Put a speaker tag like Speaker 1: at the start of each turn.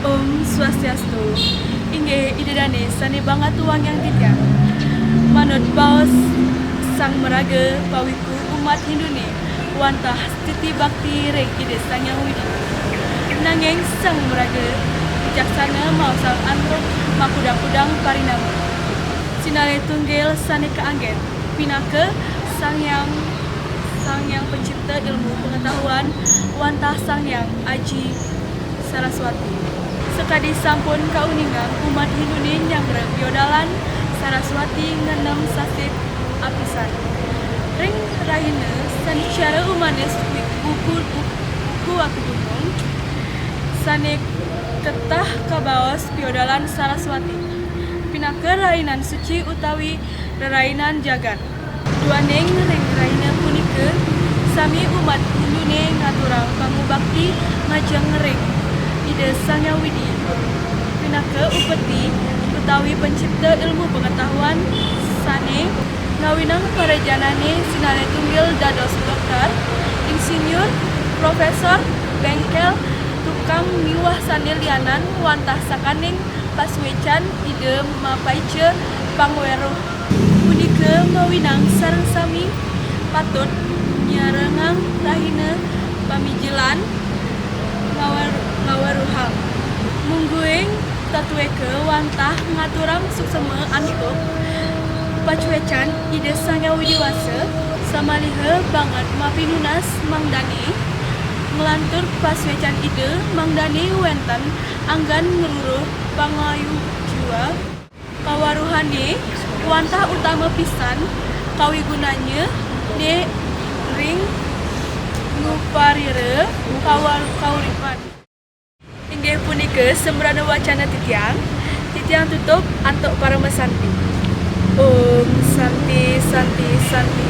Speaker 1: Om Swastiastu. Inge idedane sane banget tuang yang titiang. Manut baos sang meraga pawiku umat Hindune wantah titi bakti reng ide sang yang widi. Nanging sang meraga bijaksana mausal antro makudang-kudang parinama. Sinare tunggil sane kaanggen pinake sang yang pencipta ilmu pengetahuan wantah sang yang aji Saraswati. Sekadi sampun kauningan umat Hindunin yang biodalan Saraswati ngenem sasip apisan. Ring rahina sanicara umanes buku aku gunung sane ketah kabaos biodalan Saraswati. Pinake rainan suci utawi rerainan jagat. Duaneng ring raina punike sami umat Hindune ngaturang pangubakti majang ring ide sang yang widi. Pinake upeti utawi pencipta ilmu pengetahuan sane ngawinang parajanane sinare tunggil dados dokter, insinyur, profesor, bengkel, tukang miwah sanelianan wantah sakaning paswecan ide mapaice pangweruh. Punike mawinang sareng sami patut nyarengang rahina pamijilan ngaweruhang. Mungguing tatueke wantah ngaturang suksema antuk pacuecan ide sanga widiwasa samaliha banget mapinunas mangdani melantur paswecan ide mangdani wenten anggan ngeruruh pangayu jiwa kawaruhane wantah utama pisan kawigunanya de ring nguparire kauripan. Inggih punika sembrana wacana titiang tutup antuk para mesanti. Om Santi Santi Santi.